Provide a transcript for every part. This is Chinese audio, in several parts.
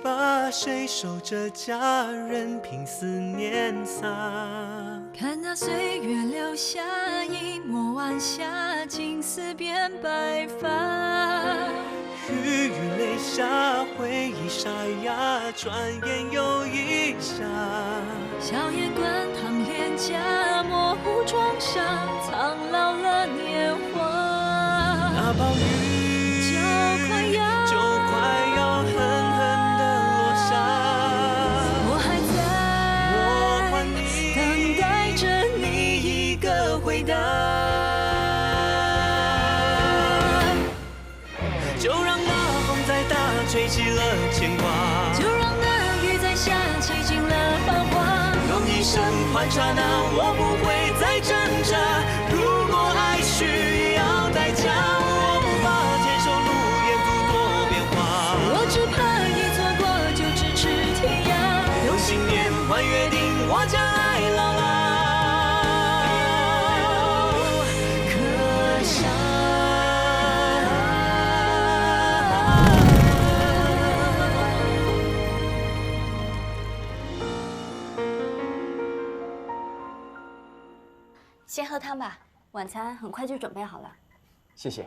把谁守着家人，凭思念洒。看那岁月留下一抹晚霞，青丝变白发。雨与泪下，回忆沙哑，转眼又一夏。笑颜观堂脸颊，模糊妆纱，苍老了年华。那暴雨就快要狠狠地落下。我还在等待着你一个回答。就让那风再大，吹起了牵挂。就让那雨在下，吹尽了繁华。用一生换刹那，我不会再挣扎。如果爱需要代价，我无法接受路沿途多变化。我只怕一错过就咫尺天涯。用信念换约定，我将爱牢牢刻下。先喝汤吧，晚餐很快就准备好了。谢谢。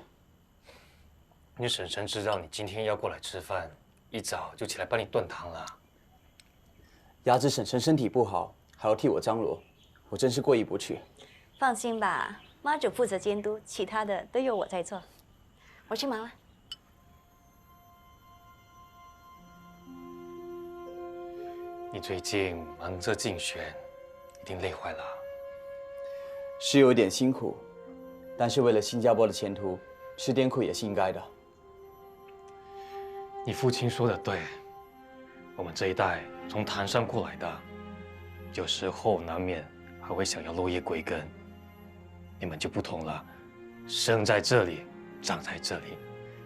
你婶婶知道你今天要过来吃饭，一早就起来帮你炖汤了。牙子婶婶身体不好，还要替我张罗，我真是过意不去。放心吧，妈只负责监督，其他的都由我在做。我去忙了。你最近忙着竞选，一定累坏了。是有点辛苦，但是为了新加坡的前途，吃点苦也是应该的。你父亲说的对，我们这一代从坛上过来的，有时候难免还会想要落叶归根。你们就不同了，生在这里，长在这里，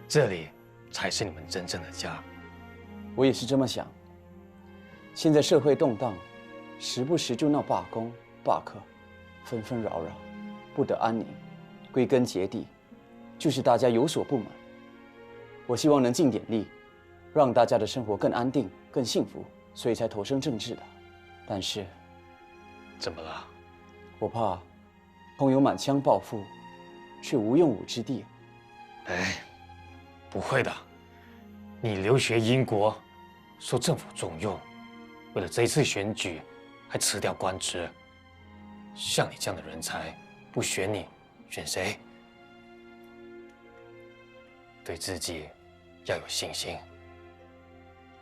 这里才是你们真正的家。我也是这么想。现在社会动荡，时不时就闹罢工、罢课，纷纷扰扰，不得安宁。归根结底，就是大家有所不满。我希望能尽点力，让大家的生活更安定、更幸福，所以才投身政治的。但是，怎么了？我怕朋友满腔抱负，却无用武之地。哎，不会的，你留学英国，受政府重用，为了这一次选举，还辞掉官职。像你这样的人才，不选你，选谁？对自己要有信心。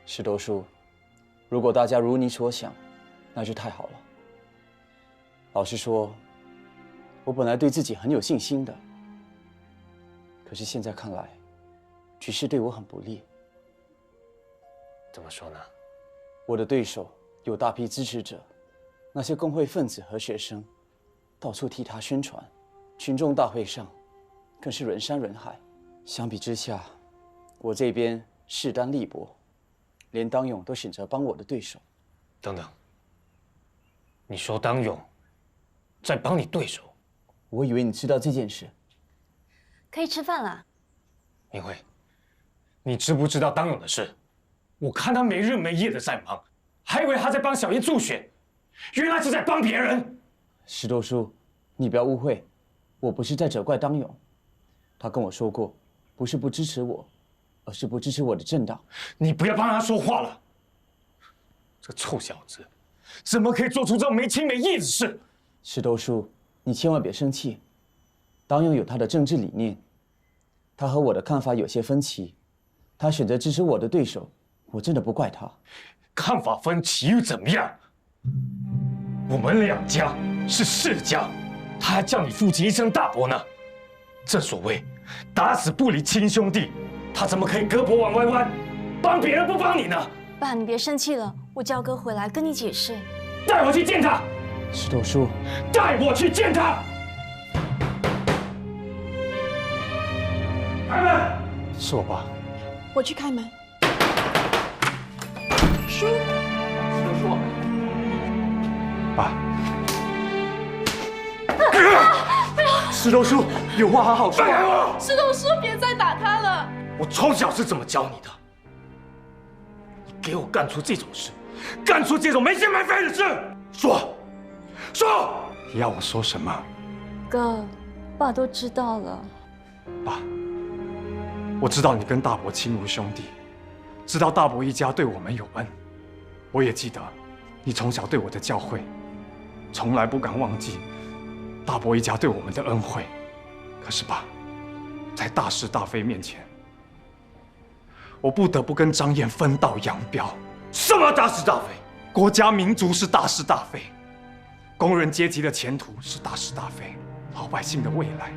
石头叔，如果大家如你所想，那就太好了。老实说，我本来对自己很有信心的，可是现在看来，局势对我很不利。怎么说呢？我的对手有大批支持者，那些工会分子和学生，到处替他宣传，群众大会上更是人山人海。相比之下，我这边势单力薄，连当勇都选择帮我的对手。等等，你说当勇在帮你对手？我以为你知道这件事。可以吃饭了。明慧，你知不知道当勇的事？我看他没日没夜的在忙，还以为他在帮小叶助选，原来是在帮别人。石头叔，你不要误会，我不是在责怪当勇，他跟我说过，不是不支持我，而是不支持我的政党。你不要帮他说话了，这个臭小子怎么可以做出这种没情没义的事？石头叔，你千万别生气，当勇有他的政治理念，他和我的看法有些分歧，他选择支持我的对手，我真的不怪他。看法分歧又怎么样？我们两家是世家，他还叫你父亲一声大伯呢。正所谓打死不离亲兄弟，他怎么可以胳膊往外弯，帮别人不帮你呢？爸，你别生气了，我叫哥回来跟你解释。带我去见他。石头叔，带我去见他。开门。是我爸。我去开门。叔，石头叔，爸。石头叔，有话好好说。放开我！石头叔，别再打他了。我从小是这么教你的。给我干出这种事，干出这种没心没肺的事！说，你要我说什么？哥，爸都知道了。爸，我知道你跟大伯亲如兄弟，知道大伯一家对我们有恩，我也记得你从小对我的教诲，从来不敢忘记大伯一家对我们的恩惠。可是爸，在大是大非面前，我不得不跟张燕分道扬镳。什么大是大非？国家民族是大是大非，工人阶级的前途是大是大非，老百姓的未来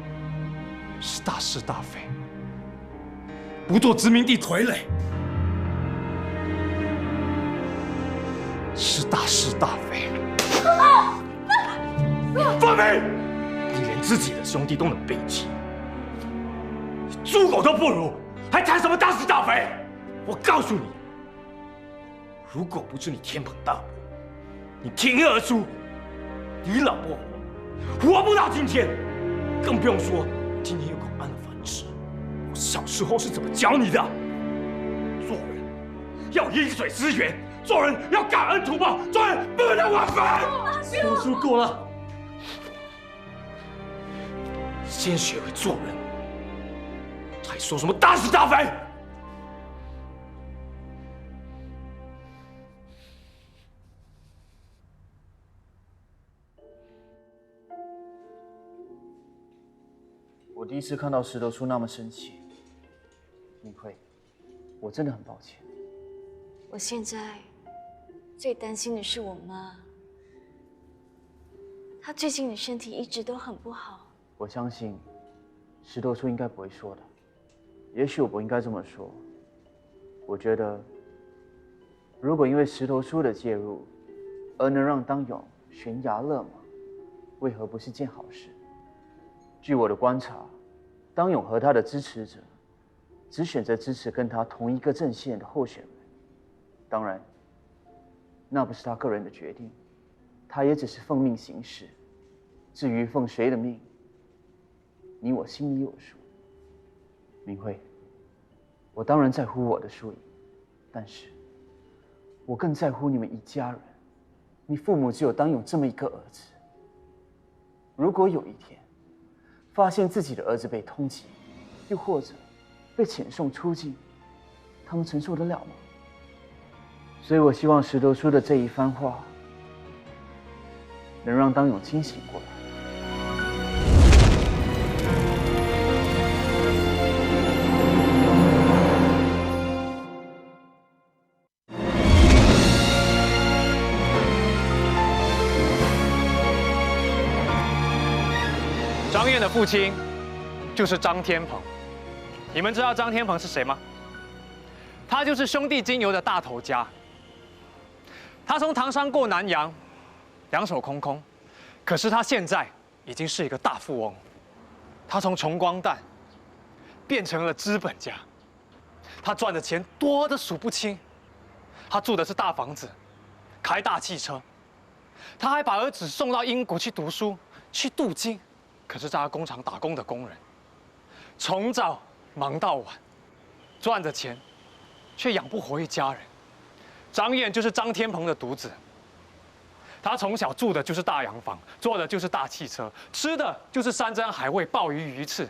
是大是大非。不做殖民地傀儡是大是大非。放屁！你连自己的兄弟都能背弃，你猪狗都不如，还谈什么大是大非？我告诉你，如果不是你天蓬大伯，你挺身而出，你老不活不到今天，更不用说今天有口安的饭吃。我小时候是怎么教你的？做人要饮水思源，做人要感恩图报，做人不能忘本。说书够了。先学会做人，还说什么大是大非？我第一次看到石头叔那么生气，明慧，我真的很抱歉。我现在最担心的是我妈，她最近的身体一直都很不好。我相信石头叔应该不会说的，也许我不应该这么说。我觉得，如果因为石头叔的介入而能让当勇悬崖勒马，为何不是件好事？据我的观察，当勇和他的支持者只选择支持跟他同一个阵线的候选人。当然，那不是他个人的决定，他也只是奉命行事。至于奉谁的命，你我心里有数。明慧，我当然在乎我的输赢，但是我更在乎你们一家人。你父母只有当勇这么一个儿子，如果有一天发现自己的儿子被通缉，又或者被遣送出境，他们承受得了吗？所以我希望石头叔的这一番话能让当勇清醒过来。张燕的父亲就是张天鹏，你们知道张天鹏是谁吗？他就是兄弟金牛的大头家。他从唐山过南洋，两手空空，可是他现在已经是一个大富翁。他从穷光蛋变成了资本家，他赚的钱多得数不清。他住的是大房子，开大汽车，他还把儿子送到英国去读书，去镀金。可是在他工厂打工的工人，从早忙到晚，赚的钱却养不活一家人。张燕就是张天鹏的独子，他从小住的就是大洋房，坐的就是大汽车，吃的就是山珍海味、鲍鱼、鱼翅。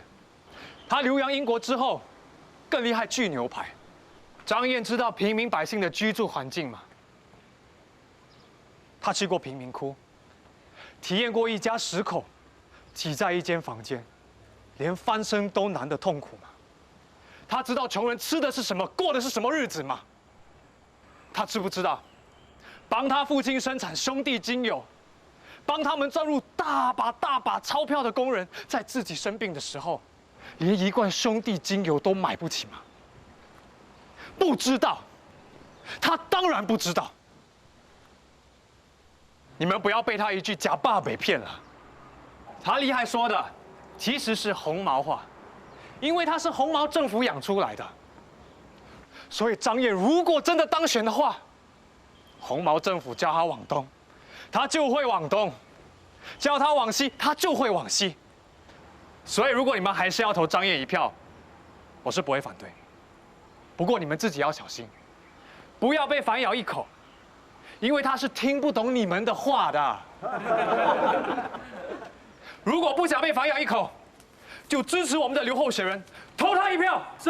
他留洋英国之后，更厉害锯牛排。张燕知道平民百姓的居住环境吗？他去过贫民窟，体验过一家10口挤在一间房间，连翻身都难的痛苦吗？他知道穷人吃的是什么，过的是什么日子吗？他知不知道，帮他父亲生产兄弟金友，帮他们赚入大把钞票的工人，在自己生病的时候，连一罐兄弟金油都买不起吗？不知道，他当然不知道。你们不要被他一句假爸北骗了。他厉害说的其实是红毛话，因为他是红毛政府养出来的。所以张燕如果真的当选的话，红毛政府叫他往东，他就会往东；叫他往西，他就会往西。所以如果你们还是要投张燕一票，我是不会反对。不过你们自己要小心，不要被反咬一口，因为他是听不懂你们的话的。如果不想被反咬一口，就支持我们的刘候选人，投他一票。是，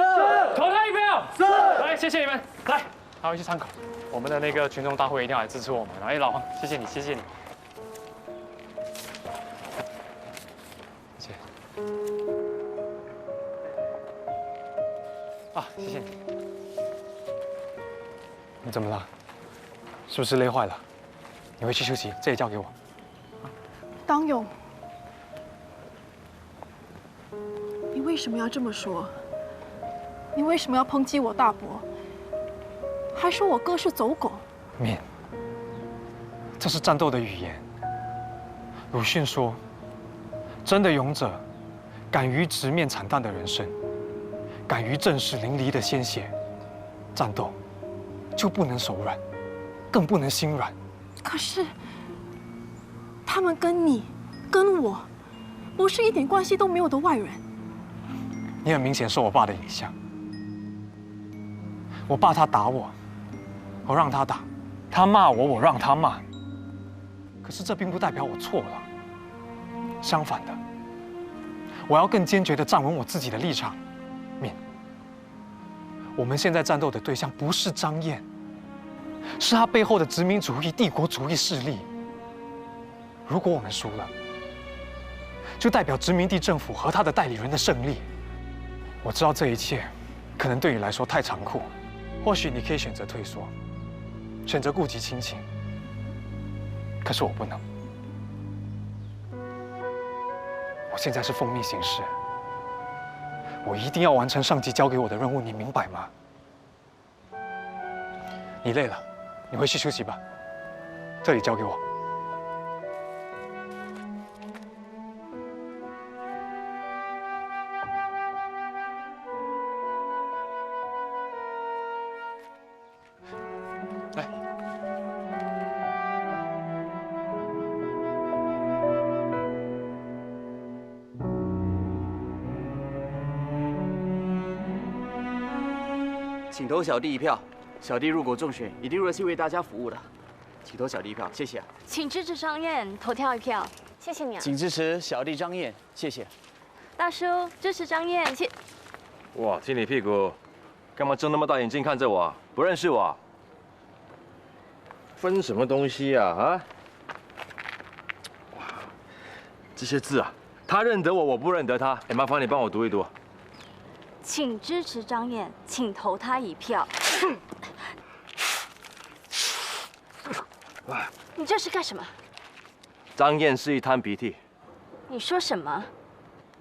投他一票。是，来，谢谢你们，来，拿回去参考。我们的那个群众大会一定要来支持我们。哎，老黄，谢谢你，谢谢你。谢谢。啊，谢谢你。你怎么了？是不是累坏了？你回去休息，这里交给我。当勇，你为什么要这么说？你为什么要抨击我大伯？还说我哥是走狗？敏，这是战斗的语言。鲁迅说：“真的勇者，敢于直面惨淡的人生，敢于正视淋漓的鲜血，战斗就不能手软，更不能心软。”可是，他们跟你、跟我，不是一点关系都没有的外人。你很明显受我爸的影响。我爸他打我，我让他打；他骂我，我让他骂。可是这并不代表我错了。相反的，我要更坚决地站稳我自己的立场。敏，我们现在战斗的对象不是张燕，是他背后的殖民主义、帝国主义势力。如果我们输了，就代表殖民地政府和他的代理人的胜利。我知道这一切可能对你来说太残酷，或许你可以选择退缩，选择顾及亲情。可是我不能，我现在是奉命行事，我一定要完成上级交给我的任务，你明白吗？你累了，你回去休息吧，这里交给我。来，请投小弟一票。小弟如果中选，一定热心为大家服务的，请投小弟一票，谢谢。请支持张燕，投票一票，谢谢你啊。请支持小弟张燕，谢谢。大叔支持张燕，谢。哇，亲你屁股，干嘛睁那么大眼睛看着我？不认识我？分什么东西啊？啊？哇，这些字啊，他认得我，我不认得他。哎，麻烦你帮我读一读。请支持张燕，请投他一票。你这是干什么？张燕是一滩鼻涕。你说什么？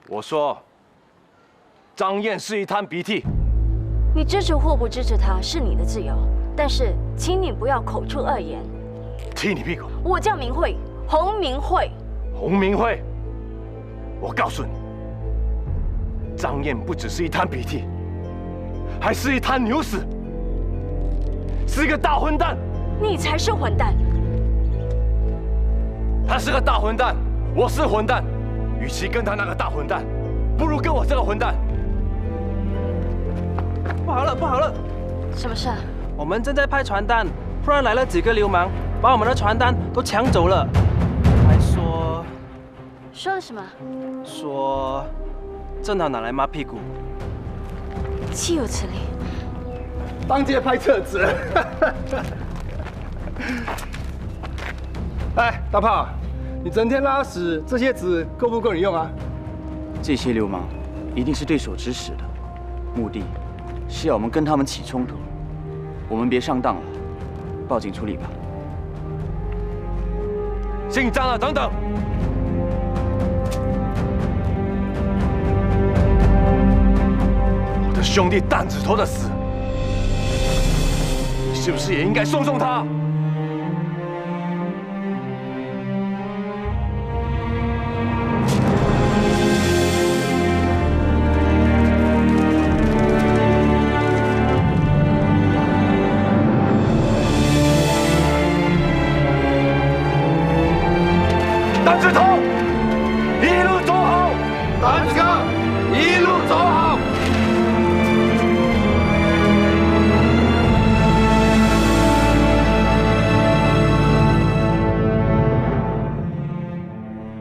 我说，张燕是一滩鼻涕。你支持或不支持他是你的自由，但是请你不要口出恶言。踢你屁股！我叫明慧，洪明慧。洪明慧，我告诉你，张燕不只是一滩鼻涕，还是一滩牛屎，是个大混蛋。你才是混蛋！他是个大混蛋，我是混蛋。与其跟他那个大混蛋，不如跟我这个混蛋。不好了，不好了！什么事啊？我们正在派传单，突然来了几个流氓，把我们的传单都抢走了，还说了什么？说正好拿来抹屁股。岂有此理！当街拍册子。哎，大炮，你整天拉屎，这些纸够不够你用啊？这些流氓一定是对手指使的，目的是要我们跟他们起冲突。我们别上当了，报警处理吧。姓张的，等等！我的兄弟弹指头的死，你是不是也应该送送他？单指头，一路走好！单子哥，一路走好！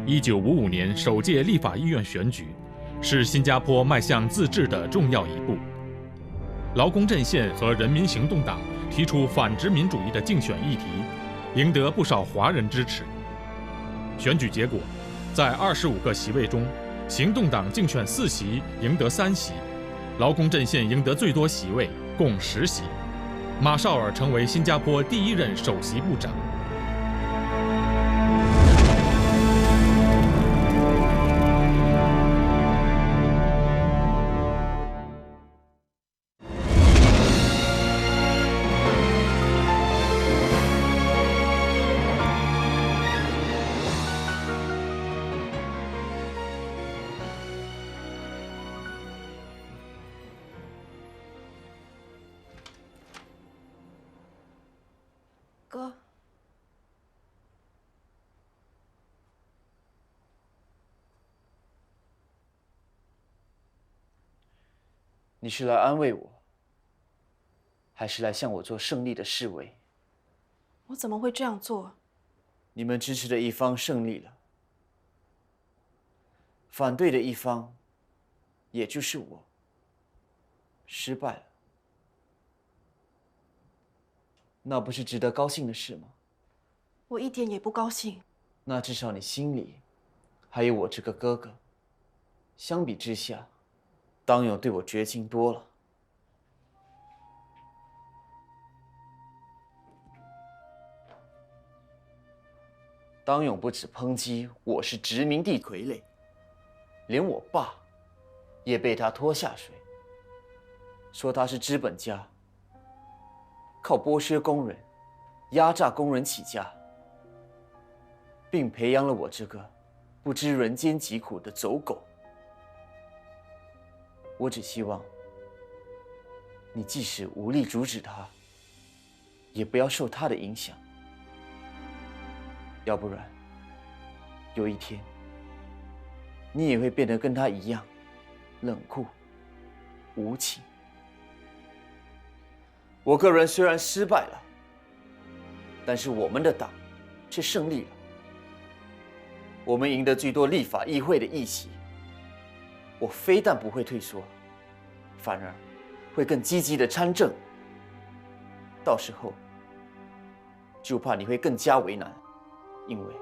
1955年首届立法议院选举，是新加坡迈向自治的重要一步。劳工阵线和人民行动党提出反殖民主义的竞选议题，赢得不少华人支持。选举结果，在25个席位中，行动党竞选4席，赢得3席；劳工阵线赢得最多席位，共10席。马绍尔成为新加坡第1任首席部长。哥，你是来安慰我，还是来向我做胜利的示威？我怎么会这样做？你们支持的一方胜利了，反对的一方，也就是我，失败了。那不是值得高兴的事吗？我一点也不高兴。那至少你心里还有我这个哥哥。相比之下，当勇对我绝情多了。当勇不止抨击我是殖民地傀儡，连我爸也被他拖下水，说他是资本家。靠剥削工人、压榨工人起家，并培养了我这个不知人间疾苦的走狗。我只希望你即使无力阻止他，也不要受他的影响，要不然有一天你也会变得跟他一样冷酷无情。我个人虽然失败了，但是我们的党却胜利了。我们赢得最多立法议会的议席，我非但不会退缩，反而会更积极的参政。到时候，就怕你会更加为难，因为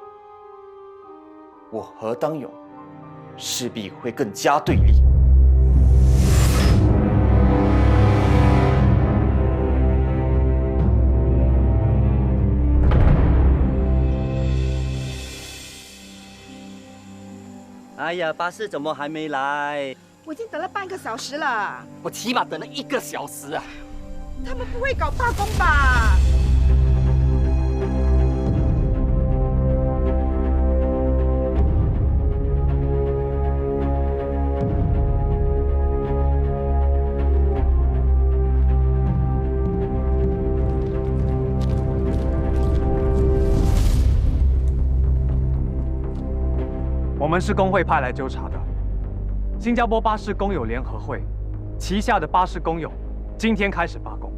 我和当勇势必会更加对立。哎呀，巴士怎么还没来？我已经等了半个小时了。我起码等了1个小时啊！他们不会搞罢工吧？我们是工会派来纠察的。新加坡巴士工友联合会旗下的巴士工友今天开始罢工，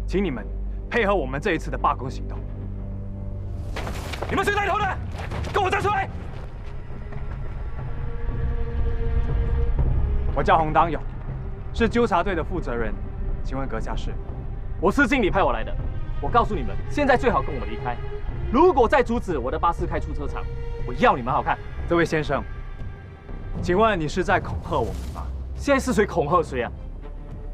请你们配合我们这一次的罢工行动。你们谁带头的？跟我站出来！我叫洪当勇，是纠察队的负责人。请问阁下是？我是经理派我来的。我告诉你们，现在最好跟我离开。如果再阻止我的巴士开出车场，我要你们好看。这位先生，请问你是在恐吓我们吗？现在是谁恐吓谁啊？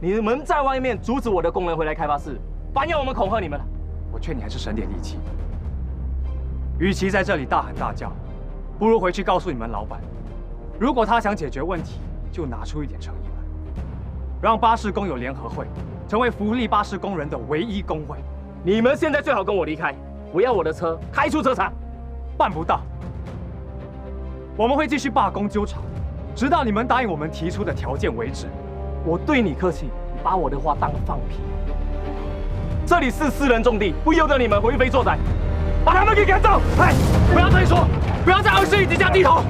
你们在外面阻止我的工人回来开巴士，反要我们恐吓你们了。我劝你还是省点力气。与其在这里大喊大叫，不如回去告诉你们老板，如果他想解决问题，就拿出一点诚意来，让巴士工友联合会成为福利巴士工人的唯一工会。你们现在最好跟我离开，我要我的车开出车场。办不到。我们会继续罢工纠察，直到你们答应我们提出的条件为止。我对你客气，你把我的话当放屁。这里是私人重地，不由得你们为非作歹，把他们给赶走！哎，不要退缩，不要在20级下低头。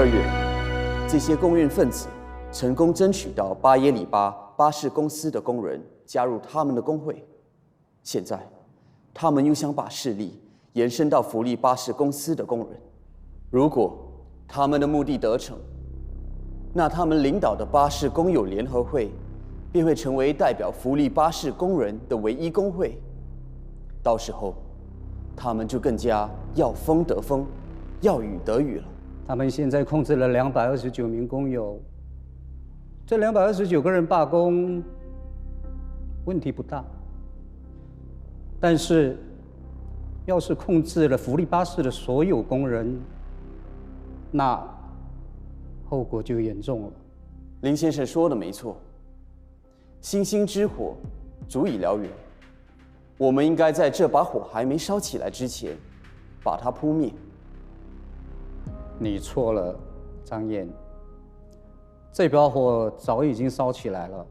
12月，这些工运分子成功争取到巴耶里巴巴士公司的工人加入他们的工会。现在，他们又想把势力延伸到福利巴士公司的工人。如果他们的目的得逞，那他们领导的巴士工友联合会便会成为代表福利巴士工人的唯一工会。到时候，他们就更加要风得风，要雨得雨了。他们现在控制了229名工友，这229个人罢工，问题不大。但是，要是控制了福利巴士的所有工人，那后果就严重了。林先生说的没错，星星之火足以燎原。我们应该在这把火还没烧起来之前，把它扑灭。你错了，张燕。这把火早已经烧起来了，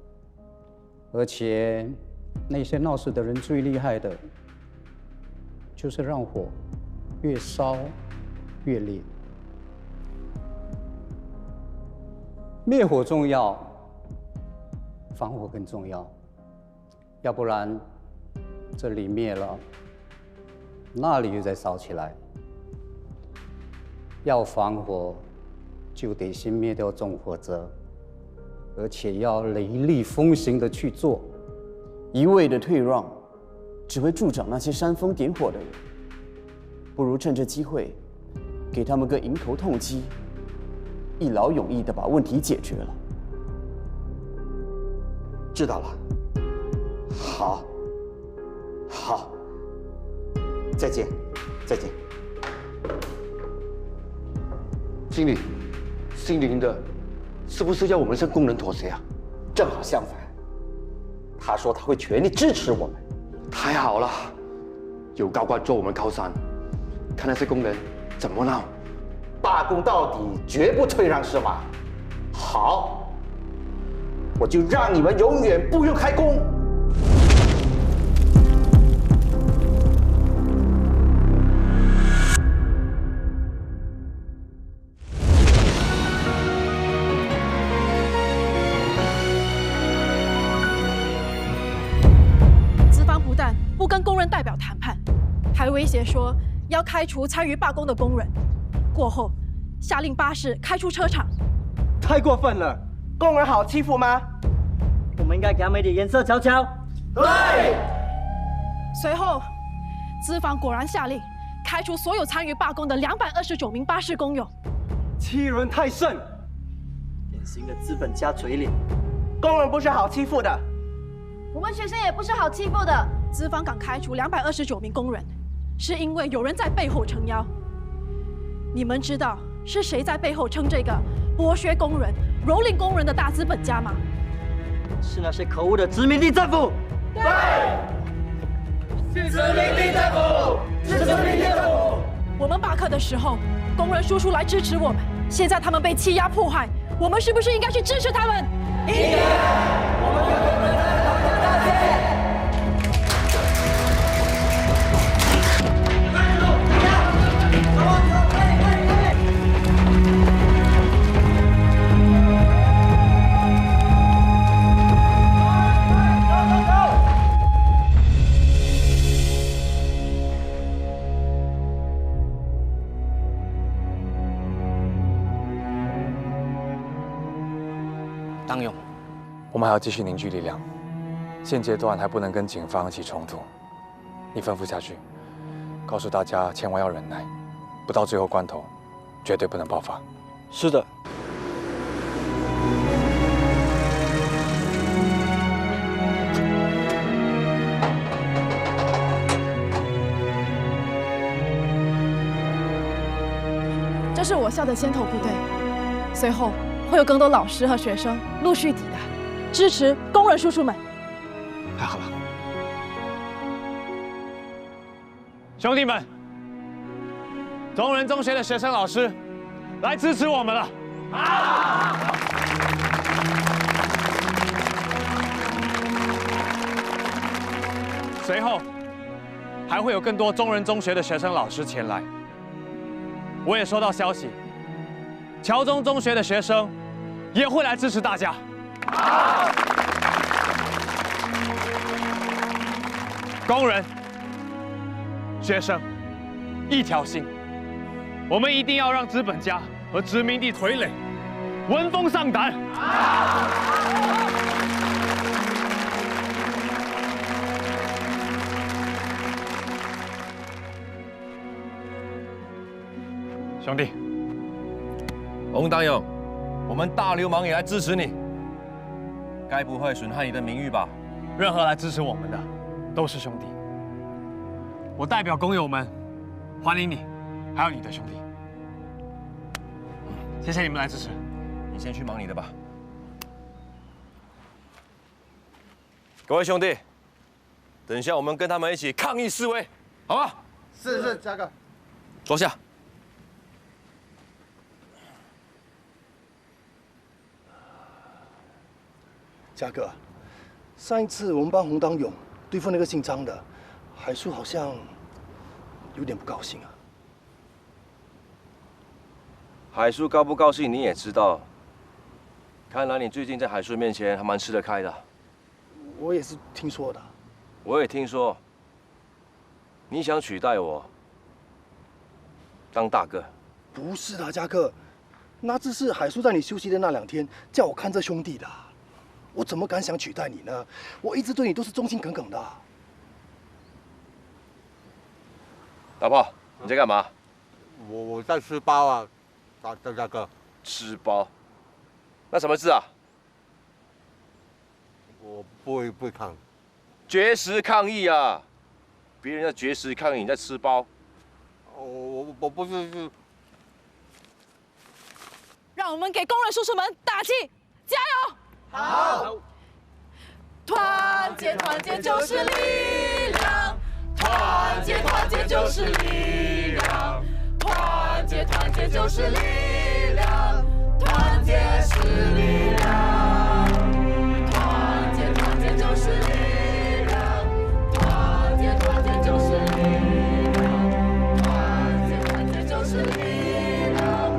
而且那些闹事的人最厉害的，就是让火越烧越烈。灭火重要，防火更重要，要不然这里灭了，那里又再烧起来。要防火，就得先灭掉纵火者，而且要雷厉风行的去做。一味的退让，只会助长那些煽风点火的人。不如趁这机会，给他们个迎头痛击，一劳永逸地把问题解决了。知道了。好。好。再见，再见。经理，姓林的，是不是要我们向工人妥协啊？正好相反，他说他会全力支持我们。太好了，有高官做我们靠山，看那些工人怎么闹。罢工到底，绝不退让，是吧？好，我就让你们永远不用开工。不跟工人代表谈判，还威胁说要开除参与罢工的工人。过后，下令巴士开出车厂。太过分了！工人好欺负吗？我们应该给他们一点颜色瞧瞧。对。随后，资方果然下令开除所有参与罢工的229名巴士工友。欺人太甚！典型的资本家嘴脸。工人不是好欺负的。我们学生也不是好欺负的。资方敢开除229名工人，是因为有人在背后撑腰。你们知道是谁在背后撑这个剥削工人、蹂躏工人的大资本家吗？是那些可恶的殖民地政府。对，是殖民地政府，是殖民地政府。我们罢课的时候，工人叔叔来支持我们，现在他们被欺压迫害，我们是不是应该去支持他们？应该，我们跟工人在同一大线。当勇，我们还要继续凝聚力量。现阶段还不能跟警方起冲突。你吩咐下去，告诉大家千万要忍耐，不到最后关头，绝对不能爆发。是的。这是我校的先头部队，随后会有更多老师和学生陆续抵达，支持工人叔叔们。太好了，兄弟们，中人中学的学生老师来支持我们了。随后还会有更多中人中学的学生老师前来。我也收到消息，侨中中学的学生也会来支持大家。工人、学生，一条心，我们一定要让资本家和殖民地傀儡闻风丧胆。兄弟，洪党勇，我们大流氓也来支持你，该不会损害你的名誉吧？任何来支持我们的，都是兄弟。我代表工友们，欢迎你，还有你的兄弟。谢谢你们来支持。你先去忙你的吧。各位兄弟，等一下我们跟他们一起抗议示威，好吗？是，嘉哥。坐下。嘉哥，上一次我们帮洪党勇对付那个姓张的，海叔好像有点不高兴啊。海叔高不高兴你也知道，看来你最近在海叔面前还蛮吃得开的。我也是听说的。我也听说，你想取代我当大哥。不是的，嘉哥，那只是海叔在你休息的那2天叫我看这兄弟的。我怎么敢想取代你呢？我一直对你都是忠心耿耿的。大炮，你在干嘛？我在吃包啊，大哥。吃包？那什么字啊？我不会看。绝食抗议啊！别人在绝食抗议，你在吃包。我不是。让我们给工人叔叔们打气，加油！好，团结团结就是力量，团结团结就是力量，团结团结就是力量，团结是力量，团结团结就是力量，团结团结就是力量，团结团结就是力量。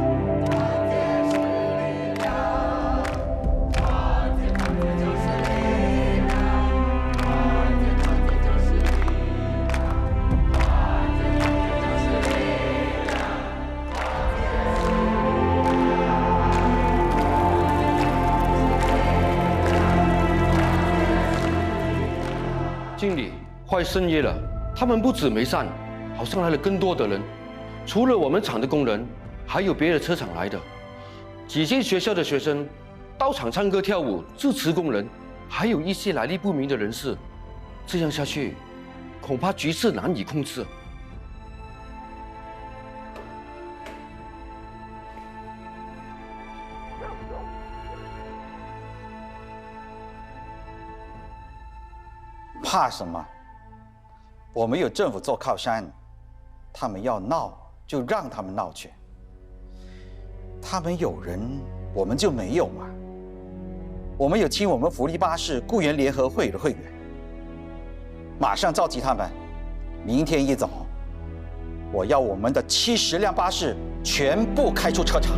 经理，快深夜了，他们不止没散，好像来了更多的人。除了我们厂的工人，还有别的车厂来的。几间学校的学生到场唱歌跳舞支持工人，还有一些来历不明的人士。这样下去，恐怕局势难以控制。怕什么？我们有政府做靠山，他们要闹就让他们闹去。他们有人，我们就没有嘛。我们有请我们福利巴士雇员联合会的会员，马上召集他们。明天一早，我要我们的70辆巴士全部开出车场。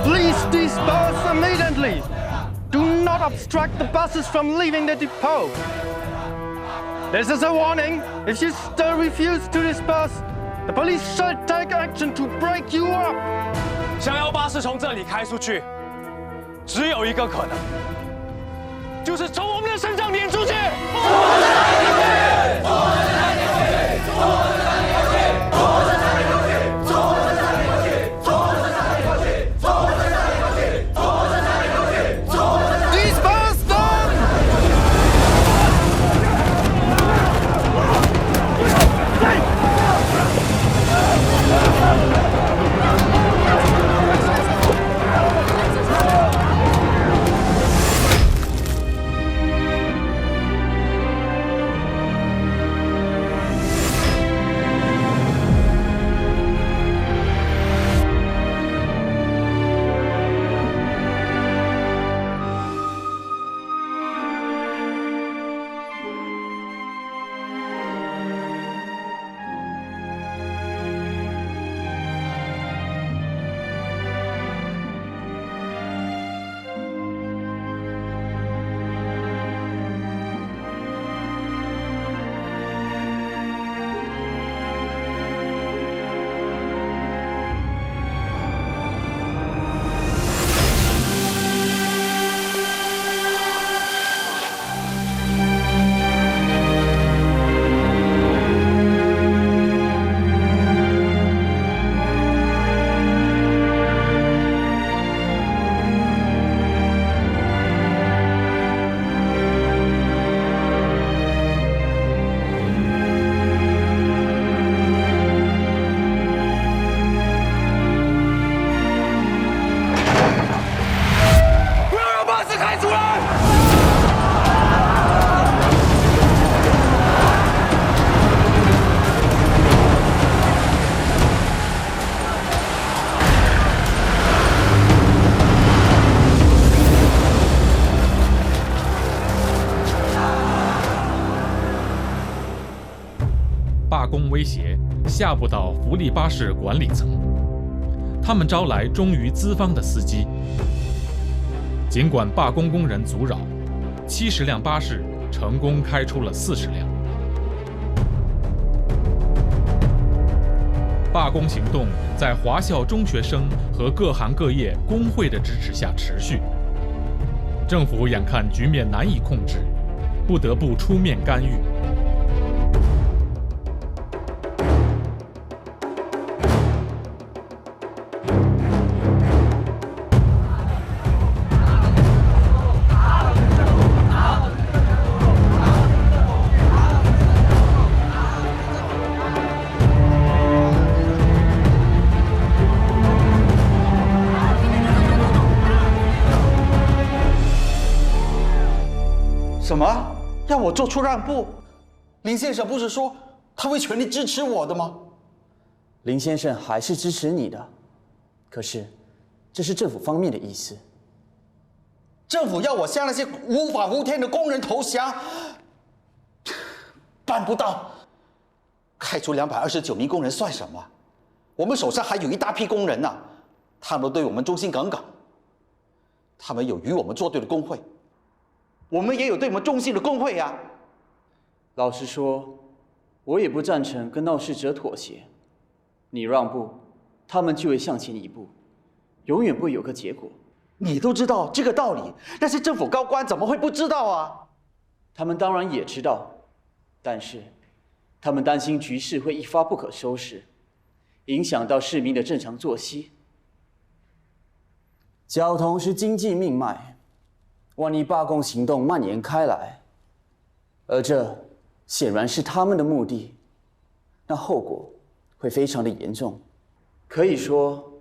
Please disperse immediately. Do not obstruct the buses from leaving the depot. This is a warning. If you still refuse to disperse, the police shall take action to break you up. 想要巴士从这里开出去，只有一个可能，就是从我们的身上碾出去。威胁下不到福利巴士管理层，他们招来忠于资方的司机。尽管罢工工人阻扰，70辆巴士成功开出了40辆。罢工行动在华校中学生和各行各业工会的支持下持续。政府眼看局面难以控制，不得不出面干预。什么？要我做出让步？林先生不是说他会全力支持我的吗？林先生还是支持你的，可是这是政府方面的意思。政府要我向那些无法无天的工人投降，办不到。开除229名工人算什么？我们手上还有一大批工人呢，他们都对我们忠心耿耿。他们有与我们作对的工会，我们也有对我们忠心的工会呀。老实说，我也不赞成跟闹事者妥协。你让步，他们就会向前一步，永远不会有个结果。你都知道这个道理，那些政府高官怎么会不知道啊？他们当然也知道，但是他们担心局势会一发不可收拾，影响到市民的正常作息。交通是经济命脉，万一罢工行动蔓延开来，而这显然是他们的目的，那后果会非常的严重。可以说，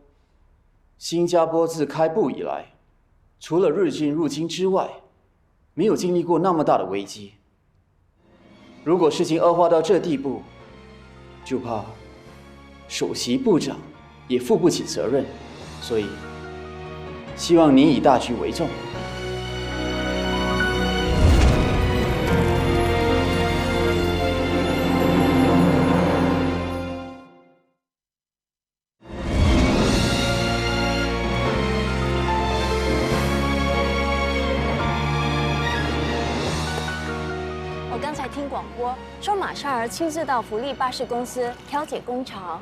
新加坡自开埠以来，除了日军入侵之外，没有经历过那么大的危机。如果事情恶化到这地步，就怕首席部长也负不起责任。所以，希望你以大局为重。说马绍尔亲自到福利巴士公司调解工潮，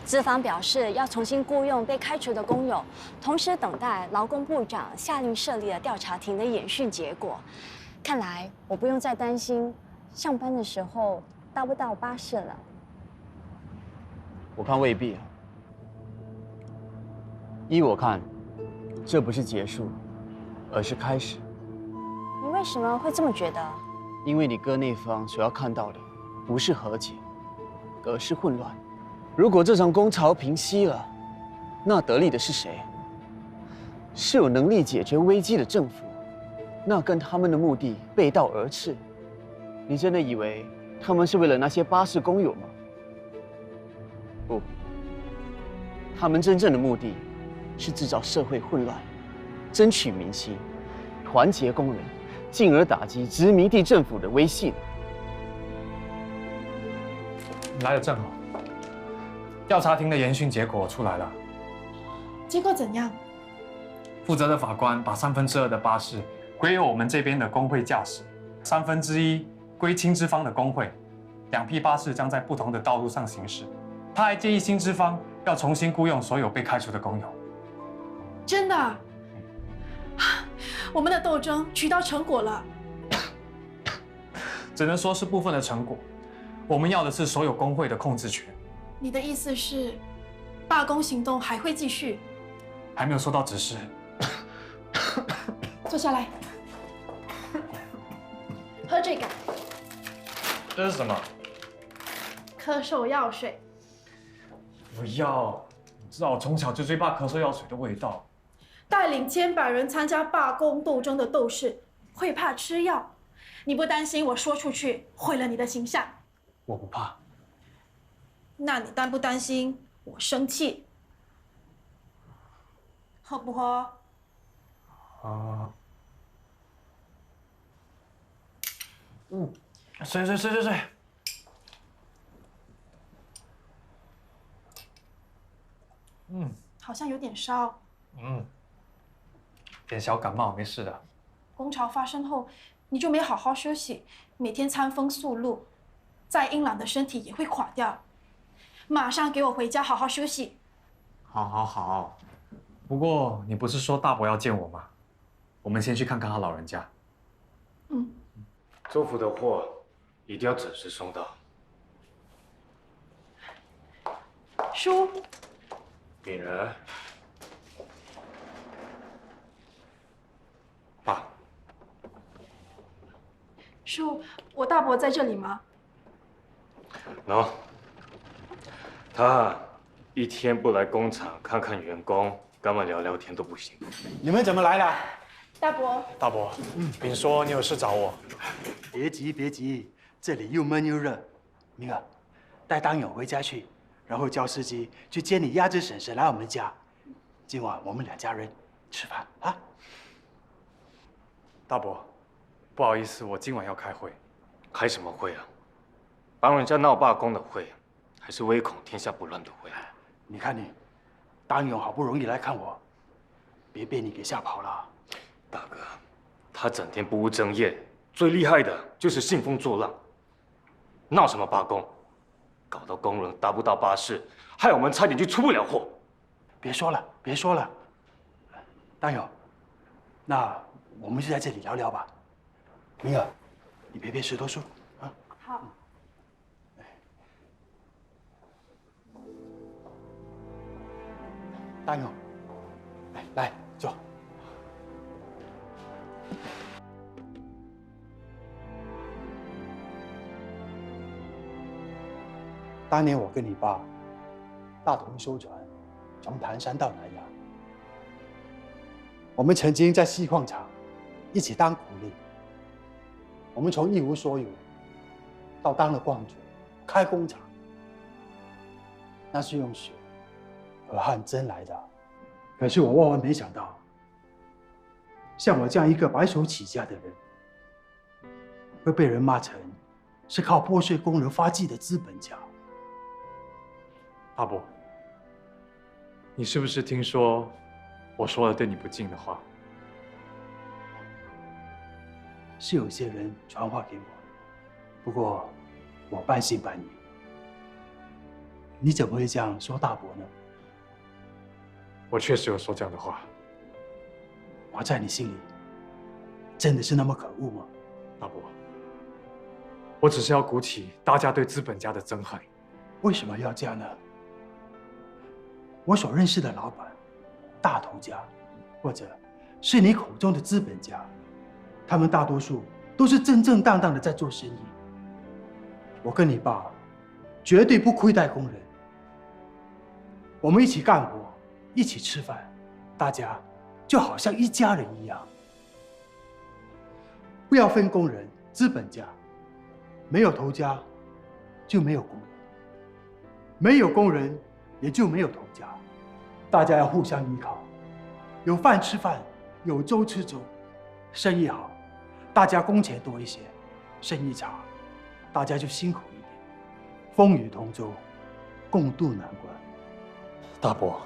资方表示要重新雇佣被开除的工友，同时等待劳工部长下令设立的调查庭的研讯结果。看来我不用再担心上班的时候到不到巴士了。我看未必啊。依我看，这不是结束，而是开始。你为什么会这么觉得？因为你哥那方所要看到的，不是和解，而是混乱。如果这场工潮平息了，那得利的是谁？是有能力解决危机的政府，那跟他们的目的背道而驰。你真的以为他们是为了那些巴士工友吗？不，他们真正的目的是制造社会混乱，争取民心，团结工人，进而打击殖民地政府的威信。你来的正好，调查庭的研讯结果出来了。结果怎样？负责的法官把2/3的巴士归由我们这边的工会驾驶，1/3归亲资方的工会，2批巴士将在不同的道路上行驶。他还建议新资方要重新雇佣所有被开除的工友。真的？我们的斗争取到成果了。只能说是部分的成果。我们要的是所有工会的控制权。你的意思是，罢工行动还会继续？还没有收到指示。坐下来，喝这个。这是什么？咳嗽药水。不要，你知道我从小就最怕咳嗽药水的味道。带领千百人参加罢工斗争的斗士，会怕吃药？你不担心我说出去毁了你的形象？我不怕。那你担不担心我生气？喝不喝？睡。好像有点烧。点小感冒，没事的。工潮发生后，你就没好好休息，每天餐风宿露，再硬朗的身体也会垮掉。马上给我回家好好休息。好。不过你不是说大伯要见我吗？我们先去看看他老人家。州府的货一定要准时送到。叔，敏儿，爸，叔，我大伯在这里吗？喏，他一天不来工厂看看员工，跟我聊聊天都不行。你们怎么来了？大伯，大伯，禀说你有事找我。别急，别急，这里又闷又热。明儿，带当友回家去，然后叫司机去接你鸭子婶婶来我们家。今晚我们2家人吃饭啊。大伯，不好意思，我今晚要开会。开什么会啊？帮人家闹罢工的会，还是唯恐天下不乱的会？你看你，当友好不容易来看我，别被你给吓跑了。大哥，他整天不务正业，最厉害的就是兴风作浪。闹什么罢工？搞到工人搭不到巴士，害我们差点就出不了货。别说了，别说了，当友，那我们就在这里聊聊吧。明儿，你陪陪石头树啊。好。当友，来坐。当年我跟你爸大同修船，从唐山到南洋，我们曾经在锡矿厂一起当苦力。我们从一无所有到当了矿主，开工厂，那是用血和汗争来的。可是我万万没想到，像我这样一个白手起家的人，会被人骂成是靠剥削工人发迹的资本家。大伯，你是不是听说我说了对你不敬的话？是有些人传话给我，不过我半信半疑。你怎么会这样说大伯呢？我确实有说这样的话。我在你心里真的是那么可恶吗？大伯，我只是要鼓起大家对资本家的憎恨。为什么要这样呢？我所认识的老板、大头家，或者是你口中的资本家，他们大多数都是正正当当的在做生意。我跟你爸绝对不亏待工人，我们一起干活，一起吃饭，大家就好像一家人一样。不要分工人、资本家，没有头家就没有工人，没有工人也就没有头家。大家要互相依靠，有饭吃饭，有粥吃粥。生意好，大家工钱多一些；生意差，大家就辛苦一点。风雨同舟，共度难关。大伯，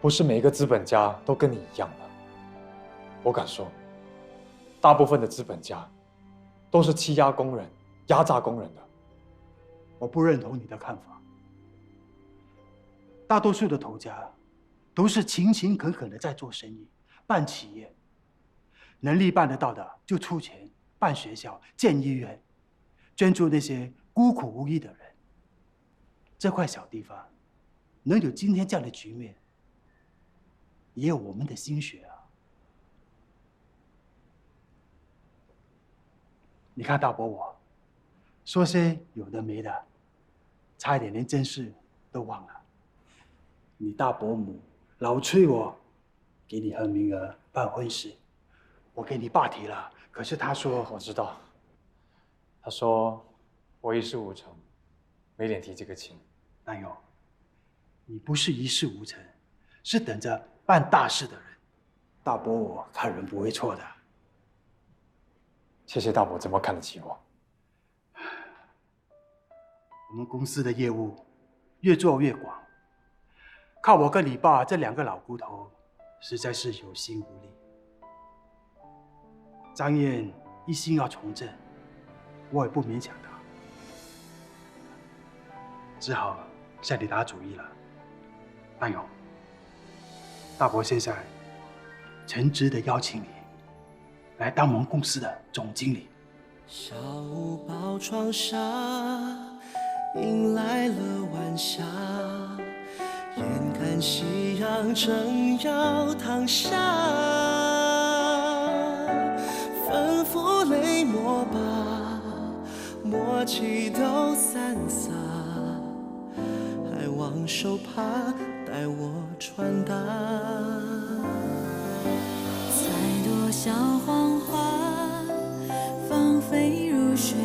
不是每一个资本家都跟你一样的。我敢说，大部分的资本家都是欺压工人、压榨工人的。我不认同你的看法。大多数的头家都是勤勤恳恳的在做生意、办企业，能力办得到的就出钱办学校、建医院，捐助那些孤苦无依的人。这块小地方能有今天这样的局面，也有我们的心血啊！你看大伯我，说些有的没的，差一点连真事都忘了。你大伯母老催我给你和明儿办婚事，我给你爸提了，可是他说……我知道，他说我一事无成，没脸提这个亲。南勇，你不是一事无成，是等着办大事的人。大伯我看人不会错的。谢谢大伯这么看得起我。我们公司的业务越做越广，靠我跟你爸这2个老骨头，实在是有心无力。张燕一心要从政，我也不勉强他，只好向你打主意了。大勇，大伯现在诚挚的邀请你来当我们公司的总经理。小屋包窗纱，迎来了晚霞，眼看夕阳正要躺下，吩咐泪抹吧，默契都散洒，还望手帕带我传达。采朵小黄花，放飞如水